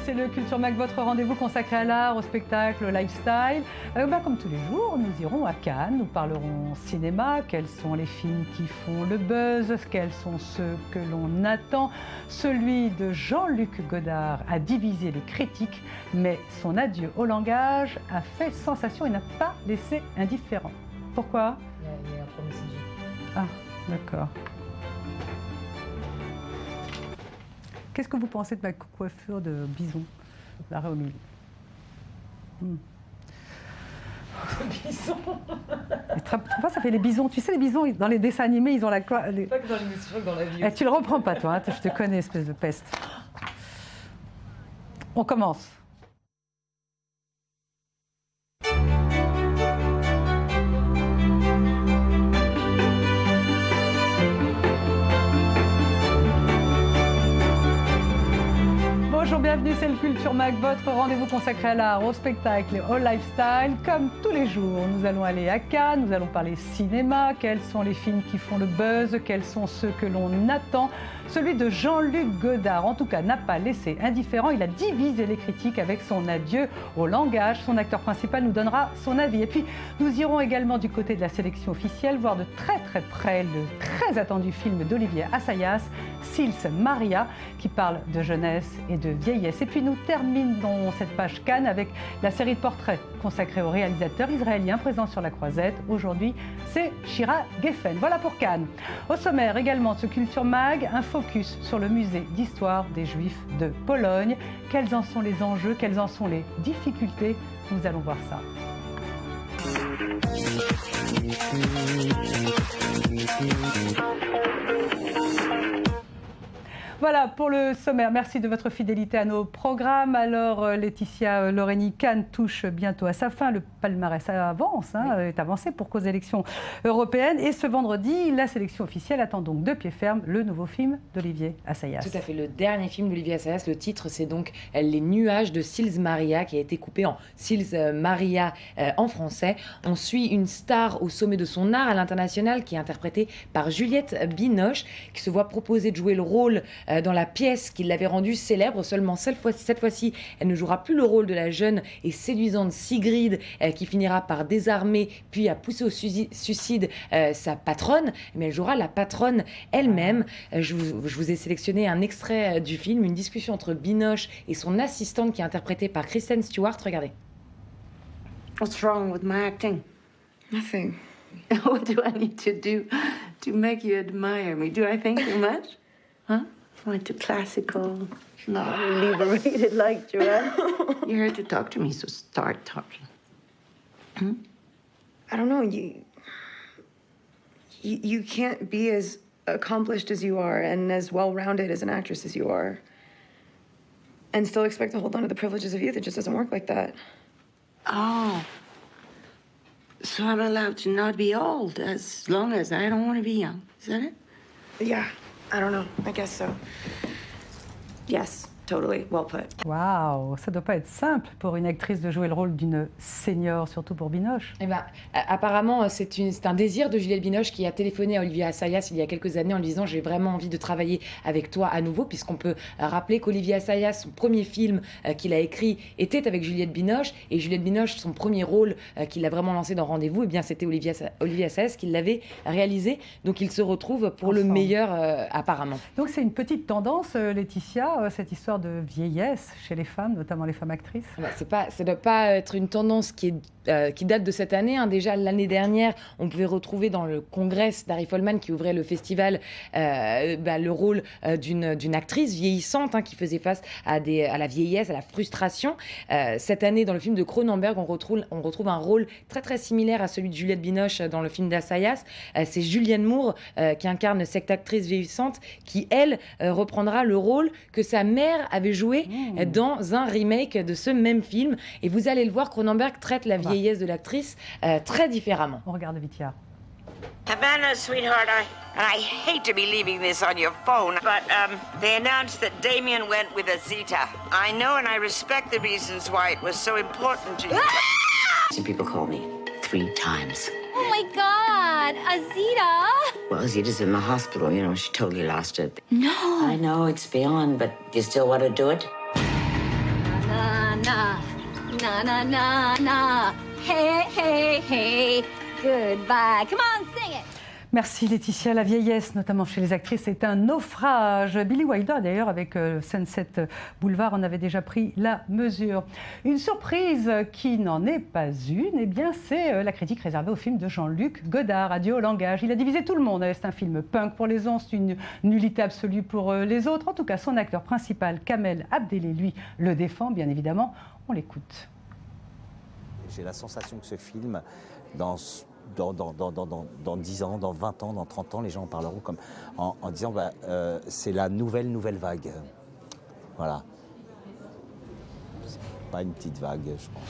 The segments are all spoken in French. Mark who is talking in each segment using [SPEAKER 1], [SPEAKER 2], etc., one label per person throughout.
[SPEAKER 1] c'est le Culture Mag, votre rendez-vous consacré à l'art, au spectacle, au lifestyle. Comme tous les jours, nous irons à Cannes, nous parlerons cinéma, quels sont les films qui font le buzz, quels sont ceux que l'on attend. Celui de Jean-Luc Godard a divisé les critiques, mais son adieu au langage a fait sensation et n'a pas laissé indifférent. Pourquoi ?
[SPEAKER 2] Il y a un premier CG.
[SPEAKER 1] Ah, d'accord. Qu'est-ce que vous pensez de ma coiffure de bison, l'arrêt au milieu?
[SPEAKER 2] Bison.
[SPEAKER 1] Ça fait les bisons. Tu sais, les bisons, dans les dessins animés, ils ont la
[SPEAKER 2] Pas que dans les je crois que dans la vie.
[SPEAKER 1] Tu le reprends pas, toi, hein, je te connais, espèce de peste. On commence. Bonjour, bienvenue, c'est le Culture Mag, votre rendez-vous consacré à l'art, au spectacle et au lifestyle. Comme tous les jours, nous allons aller à Cannes, nous allons parler cinéma, quels sont les films qui font le buzz, quels sont ceux que l'on attend. Celui de Jean-Luc Godard, en tout cas, n'a pas laissé indifférent. Il a divisé les critiques avec son adieu au langage. Son acteur principal nous donnera son avis. Et puis, nous irons également du côté de la sélection officielle, voir de très près le très attendu film d'Olivier Assayas, Sils Maria, qui parle de jeunesse et de vieillesse. Et puis, nous terminons cette page Cannes avec la série de portraits consacrée au réalisateur israélien présent sur la croisette. Aujourd'hui, c'est Shira Geffen. Voilà pour Cannes. Au sommaire également de ce Culture Mag, un focus sur le musée d'histoire des Juifs de Pologne. Quels en sont les enjeux, quelles en sont les difficultés? Nous allons voir ça. Voilà pour le sommaire. Merci de votre fidélité à nos programmes. Alors, Laetitia Loreni, Cannes touche bientôt à sa fin. Le palmarès avance, est avancé pour cause d'élections européennes. Et ce vendredi, la sélection officielle attend donc de pied ferme le nouveau film d'Olivier Assayas.
[SPEAKER 2] Tout à fait, le dernier film d'Olivier Assayas. Le titre, c'est donc Les nuages de Sils Maria, qui a été coupé en Sils Maria en français. On suit une star au sommet de son art à l'international, qui est interprétée par Juliette Binoche, qui se voit proposer de jouer le rôle dans la pièce qui l'avait rendue célèbre. Seulement cette fois-ci, elle ne jouera plus le rôle de la jeune et séduisante Sigrid qui finira par désarmer puis à pousser au suicide sa patronne, mais elle jouera la patronne elle-même. Je vous ai sélectionné un extrait du film, une discussion entre Binoche et son assistante qui est interprétée par Kristen Stewart. Regardez.
[SPEAKER 3] What's wrong with my acting?
[SPEAKER 4] Nothing.
[SPEAKER 3] What do I need to do to make you admire me? Do I think too much? Huh? Went to classical, not liberated like Joanne. You're here to talk to me, so start talking.
[SPEAKER 4] I don't know. You can't be as accomplished as you are and as well-rounded as an actress as you are, and still expect to hold on to the privileges of youth. It just doesn't work like that.
[SPEAKER 3] Oh. So I'm allowed to not be old as long as I don't want to be young. Is that it?
[SPEAKER 4] Yeah. I don't know. I guess so. Yes, totally. Well put.
[SPEAKER 1] Waouh, ça doit pas être simple pour une actrice de jouer le rôle d'une senior, surtout pour Binoche.
[SPEAKER 2] Eh ben, apparemment, c'est un désir de Juliette Binoche qui a téléphoné à Olivier Assayas il y a quelques années en lui disant « J'ai vraiment envie de travailler avec toi à nouveau » puisqu'on peut rappeler qu'Olivier Assayas, son premier film qu'il a écrit, était avec Juliette Binoche. Et Juliette Binoche, son premier rôle qu'il a vraiment lancé dans Rendez-vous, eh bien, c'était Olivier Assayas qui l'avait réalisé. Donc, ils se retrouvent pour le meilleur, apparemment.
[SPEAKER 1] Donc, c'est une petite tendance, Laetitia, cette histoire de vieillesse chez les femmes, notamment les femmes actrices.
[SPEAKER 2] Ça ne doit pas être une tendance qui date de cette année. Déjà, l'année dernière, on pouvait retrouver dans le congrès d'Harry Folman qui ouvrait le festival le rôle d'une actrice vieillissante qui faisait face à la vieillesse, à la frustration. Cette année, dans le film de Cronenberg, on retrouve un rôle très similaire à celui de Juliette Binoche dans le film d'Assayas. C'est Julianne Moore qui incarne cette actrice vieillissante qui, elle, reprendra le rôle que sa mère avait joué dans un remake de ce même film. Et vous allez le voir, Cronenberg traite la vieillesse de l'actrice très différemment.
[SPEAKER 1] On regarde Vitia.
[SPEAKER 5] Havana, sweetheart, I hate to be leaving this on your phone, but they announced that Damien went with Azita. I know and I respect the reasons why it was so important to you.
[SPEAKER 3] Some people call me 3 times.
[SPEAKER 6] Oh my God, Azita!
[SPEAKER 3] Well, Zita's in the hospital, you know, she totally lost it.
[SPEAKER 6] No.
[SPEAKER 3] I know, it's beyond, but you still want to do it?
[SPEAKER 6] Na na na na. Hey, hey, hey. Goodbye. Come on, sing it.
[SPEAKER 1] Merci Laetitia. La vieillesse, notamment chez les actrices, est un naufrage. Billy Wilder, d'ailleurs, avec Sunset Boulevard, en avait déjà pris la mesure. Une surprise qui n'en est pas une, eh bien, c'est la critique réservée au film de Jean-Luc Godard, Adieu au langage. Il a divisé tout le monde. C'est un film punk pour les uns, c'est une nullité absolue pour les autres. En tout cas, son acteur principal, Kamel Abdelé, lui, le défend, bien évidemment. On l'écoute.
[SPEAKER 7] J'ai la sensation que ce film, dans 10 ans, dans 20 ans, dans 30 ans, les gens en parleront comme en disant c'est la nouvelle vague. Voilà. C'est pas une petite vague, je pense.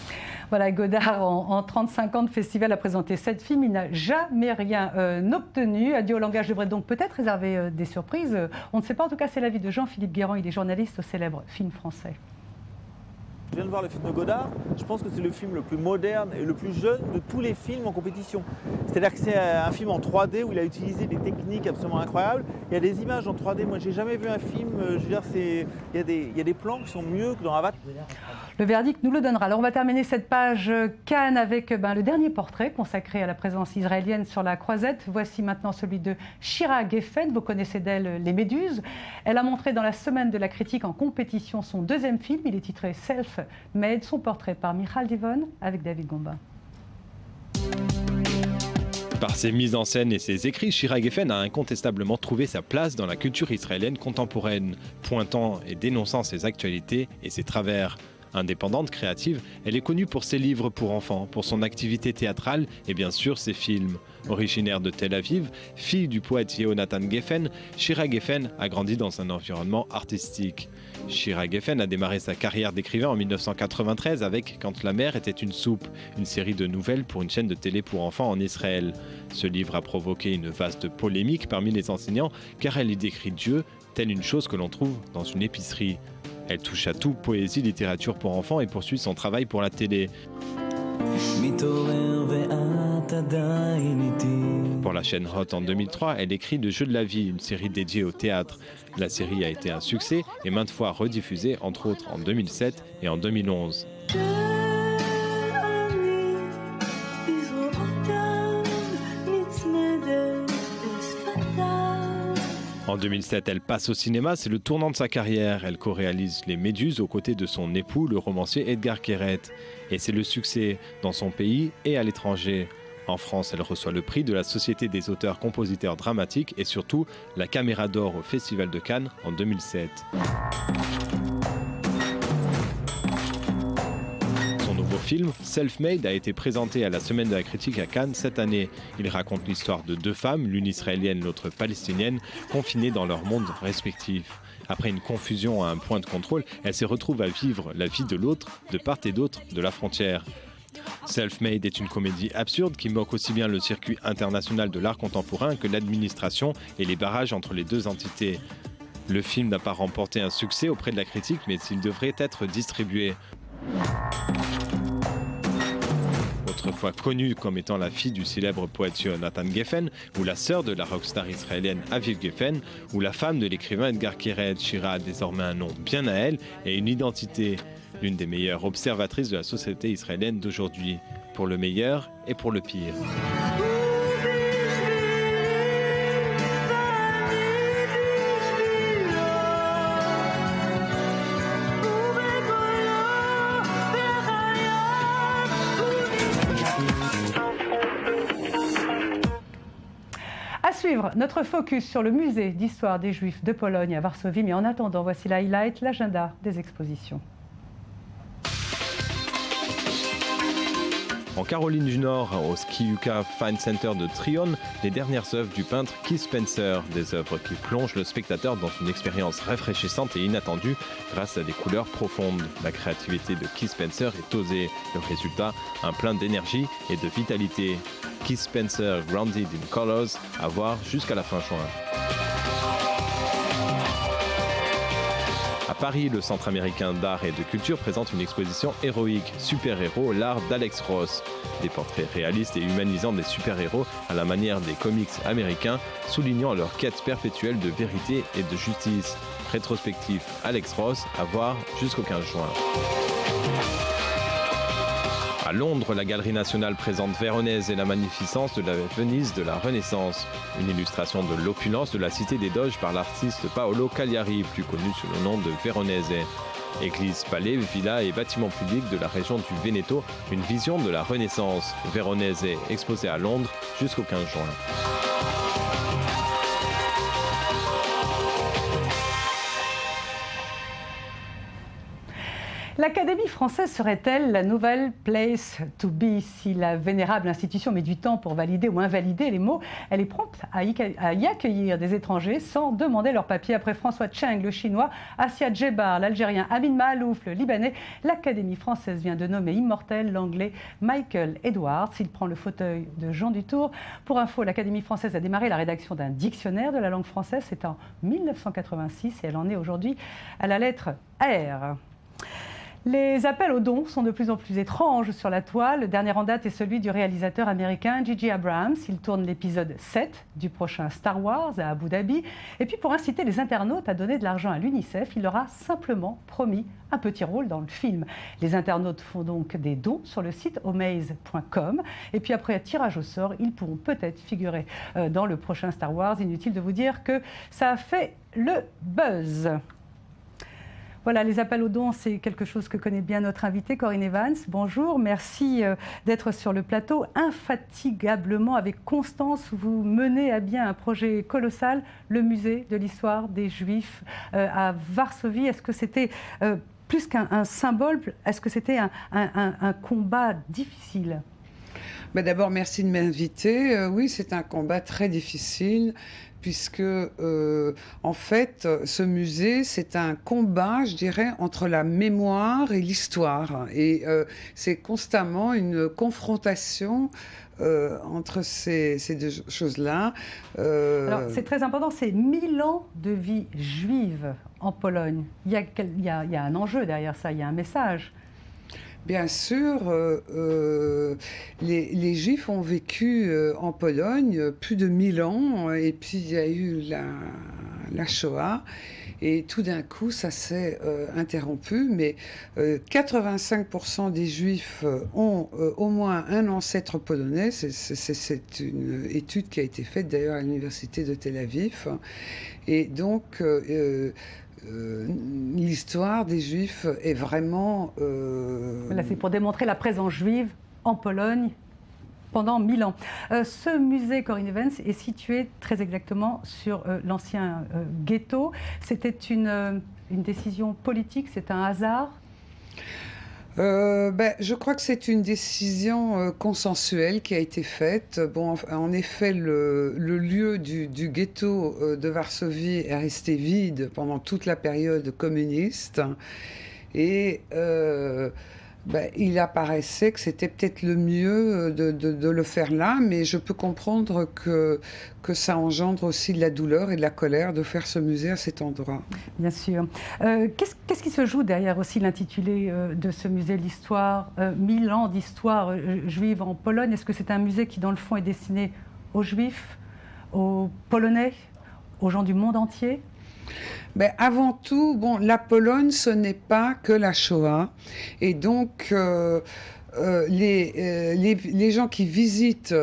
[SPEAKER 1] Voilà, Godard, en 35 ans de festival, a présenté 7 films. Il n'a jamais rien obtenu. Adieu au langage devrait donc peut-être réserver des surprises. On ne sait pas, en tout cas, c'est l'avis de Jean-Philippe Guérand. Il est journaliste au célèbre Film Français.
[SPEAKER 8] Je viens de voir le film de Godard, je pense que c'est le film le plus moderne et le plus jeune de tous les films en compétition. C'est-à-dire que c'est un film en 3D où il a utilisé des techniques absolument incroyables. Il y a des images en 3D, moi j'ai jamais vu un film, je veux dire, il y a des plans qui sont mieux que dans Avatar.
[SPEAKER 1] Le verdict nous le donnera. Alors on va terminer cette page Cannes avec le dernier portrait consacré à la présence israélienne sur la croisette. Voici maintenant celui de Shira Geffen. Vous connaissez d'elle Les Méduses. Elle a montré dans la semaine de la critique en compétition son deuxième film. Il est titré Self-Made. Son portrait par Michal Divon avec David Gomba.
[SPEAKER 9] Par ses mises en scène et ses écrits, Shira Geffen a incontestablement trouvé sa place dans la culture israélienne contemporaine, pointant et dénonçant ses actualités et ses travers. Indépendante, créative, elle est connue pour ses livres pour enfants, pour son activité théâtrale et bien sûr ses films. Originaire de Tel Aviv, fille du poète Yehonatan Geffen, Shira Geffen a grandi dans un environnement artistique. Shira Geffen a démarré sa carrière d'écrivain en 1993 avec Quand la mer était une soupe, une série de nouvelles pour une chaîne de télé pour enfants en Israël. Ce livre a provoqué une vaste polémique parmi les enseignants car elle y décrit Dieu telle une chose que l'on trouve dans une épicerie. Elle touche à tout, poésie, littérature pour enfants et poursuit son travail pour la télé. Pour la chaîne Hot en 2003, elle écrit Le jeu de la vie, une série dédiée au théâtre. La série a été un succès et maintes fois rediffusée, entre autres en 2007 et en 2011. En 2007, elle passe au cinéma, c'est le tournant de sa carrière. Elle co-réalise Les Méduses aux côtés de son époux, le romancier Edgar Keret. Et c'est le succès dans son pays et à l'étranger. En France, elle reçoit le prix de la Société des auteurs-compositeurs dramatiques et surtout la Caméra d'Or au Festival de Cannes en 2007. Le film Self-Made a été présenté à la Semaine de la critique à Cannes cette année. Il raconte l'histoire de deux femmes, l'une israélienne, l'autre palestinienne, confinées dans leur monde respectif. Après une confusion à un point de contrôle, elles se retrouvent à vivre la vie de l'autre, de part et d'autre de la frontière. Self-Made est une comédie absurde qui moque aussi bien le circuit international de l'art contemporain que l'administration et les barrages entre les deux entités. Le film n'a pas remporté un succès auprès de la critique, mais il devrait être distribué. Autrefois connue comme étant la fille du célèbre poète Yehonatan Geffen, ou la sœur de la rockstar israélienne Aviv Geffen, ou la femme de l'écrivain Edgar Keret, Shira a désormais un nom bien à elle et une identité. L'une des meilleures observatrices de la société israélienne d'aujourd'hui, pour le meilleur et pour le pire.
[SPEAKER 1] À suivre, notre focus sur le musée d'histoire des Juifs de Pologne à Varsovie. Mais en attendant, voici l'highlight, l'agenda des expositions.
[SPEAKER 9] En Caroline du Nord, au Skiuka Fine Center de Tryon, les dernières œuvres du peintre Keith Spencer, des œuvres qui plongent le spectateur dans une expérience rafraîchissante et inattendue grâce à des couleurs profondes. La créativité de Keith Spencer est osée. Le résultat, un plein d'énergie et de vitalité. Keith Spencer Grounded in Colors, à voir jusqu'à la fin juin. À Paris, le Centre américain d'art et de culture présente une exposition héroïque, Super-héros, l'art d'Alex Ross. Des portraits réalistes et humanisants des super-héros à la manière des comics américains, soulignant leur quête perpétuelle de vérité et de justice. Rétrospectif Alex Ross, à voir jusqu'au 15 juin. À Londres, la Galerie nationale présente Véronèse et la magnificence de la Venise de la Renaissance. Une illustration de l'opulence de la cité des Doges par l'artiste Paolo Cagliari, plus connu sous le nom de Véronèse. Église, palais, villas et bâtiments publics de la région du Veneto, une vision de la Renaissance. Véronèse est exposée à Londres jusqu'au 15 juin.
[SPEAKER 1] L'Académie française serait-elle la nouvelle place to be? Si la vénérable institution met du temps pour valider ou invalider les mots, elle est prompte à y accueillir des étrangers sans demander leur papier. Après François Cheng, le chinois, Assia Djebar, l'algérien Amin Mahalouf, le libanais, l'Académie française vient de nommer immortel l'anglais Michael Edwards. Il prend le fauteuil de Jean Dutour. Pour info, l'Académie française a démarré la rédaction d'un dictionnaire de la langue française. C'est en 1986 et elle en est aujourd'hui à la lettre R. Les appels aux dons sont de plus en plus étranges sur la toile. Le dernier en date est celui du réalisateur américain J.J. Abrams. Il tourne l'épisode 7 du prochain Star Wars à Abu Dhabi. Et puis pour inciter les internautes à donner de l'argent à l'UNICEF, il leur a simplement promis un petit rôle dans le film. Les internautes font donc des dons sur le site omaze.com. Et puis après un tirage au sort, ils pourront peut-être figurer dans le prochain Star Wars. Inutile de vous dire que ça a fait le buzz. Voilà, les appels aux dons, c'est quelque chose que connaît bien notre invitée, Corinne Evans. Bonjour, merci d'être sur le plateau. Infatigablement, avec constance, vous menez à bien un projet colossal, le musée de l'histoire des Juifs à Varsovie. Est-ce que c'était plus qu'un symbole, est-ce que c'était un combat difficile ?
[SPEAKER 10] D'abord, merci de m'inviter. Oui, c'est un combat très difficile, puisque, en fait, ce musée, c'est un combat, je dirais, entre la mémoire et l'histoire. Et c'est constamment une confrontation entre ces deux choses-là.
[SPEAKER 1] Alors, c'est très important, c'est 1000 ans de vie juive en Pologne. Il y a un enjeu derrière ça, il y a un message.
[SPEAKER 10] Bien sûr, les Juifs ont vécu en Pologne plus de 1000 ans, et puis il y a eu la Shoah, et tout d'un coup, ça s'est interrompu, mais 85% des Juifs ont au moins un ancêtre polonais. C'est une étude qui a été faite d'ailleurs à l'université de Tel Aviv, et donc l'histoire des Juifs est vraiment...
[SPEAKER 1] Là, c'est pour démontrer la présence juive en Pologne pendant 1000 ans. Ce musée, Corinne Evans, est situé très exactement sur l'ancien ghetto. C'était une décision politique, c'est un hasard ?
[SPEAKER 10] Je crois que c'est une décision consensuelle qui a été faite. Bon, en effet, le lieu du ghetto de Varsovie est resté vide pendant toute la période communiste. Et il apparaissait que c'était peut-être le mieux de le faire là, mais je peux comprendre que ça engendre aussi de la douleur et de la colère de faire ce musée à cet endroit.
[SPEAKER 1] Bien sûr. Qu'est-ce qui se joue derrière aussi l'intitulé de ce musée, l'histoire, 1000 ans d'histoire juive en Pologne? Est-ce que c'est un musée qui, dans le fond, est destiné aux Juifs, aux Polonais, aux gens du monde entier?
[SPEAKER 10] Avant tout, la Pologne, ce n'est pas que la Shoah. Et donc, les gens qui visitent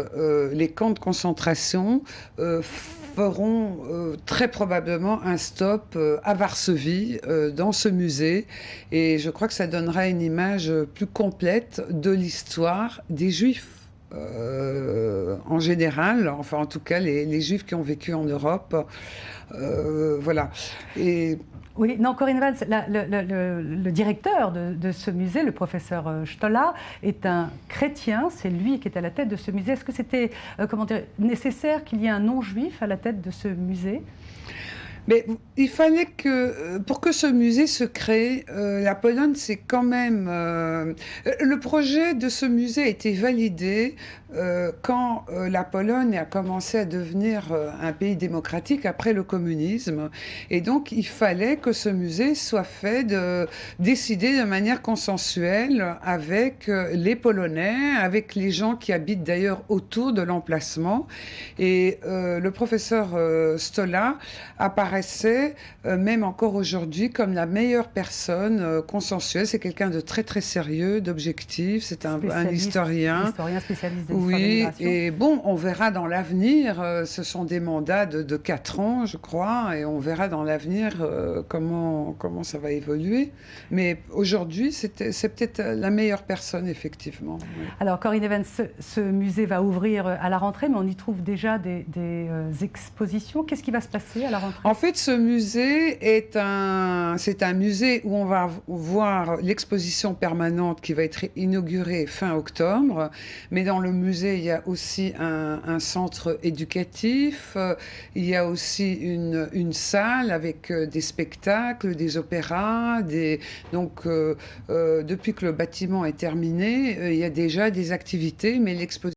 [SPEAKER 10] les camps de concentration feront très probablement un stop à Varsovie, dans ce musée. Et je crois que ça donnerait une image plus complète de l'histoire des Juifs. En général, enfin en tout cas les Juifs qui ont vécu en Europe, voilà. Et
[SPEAKER 1] oui, non, Corinne Evans, le directeur de ce musée, le professeur Stolla, est un chrétien. C'est lui qui est à la tête de ce musée. Est-ce que c'était nécessaire qu'il y ait un non-juif à la tête de ce musée ?
[SPEAKER 10] Mais il fallait que, pour que ce musée se crée, la Pologne, c'est quand même... le projet de ce musée a été validé quand la Pologne a commencé à devenir un pays démocratique après le communisme. Et donc, il fallait que ce musée soit fait décidé de manière consensuelle avec les Polonais, avec les gens qui habitent d'ailleurs autour de l'emplacement. Et le professeur Stolla apparaît apparaissait, même encore aujourd'hui, comme la meilleure personne consensuelle. C'est quelqu'un de très très sérieux, d'objectif. C'est un historien.
[SPEAKER 1] Historien spécialiste de l'histoire de
[SPEAKER 10] Oui,
[SPEAKER 1] l'immigration.
[SPEAKER 10] et bon, on verra dans l'avenir. Ce sont des mandats de 4 ans, je crois, et on verra dans l'avenir comment ça va évoluer. Mais aujourd'hui, c'est peut-être la meilleure personne, effectivement. Oui.
[SPEAKER 1] Alors, Corinne Evans, ce musée va ouvrir à la rentrée, mais on y trouve déjà des expositions. Qu'est-ce qui va se passer à la rentrée?
[SPEAKER 10] En fait, ce musée c'est un musée où on va voir l'exposition permanente qui va être inaugurée fin octobre. Mais dans le musée, il y a aussi un centre éducatif. Il y a aussi une salle avec des spectacles, des opéras. Donc, depuis que le bâtiment est terminé, il y a déjà des activités, mais l'exposition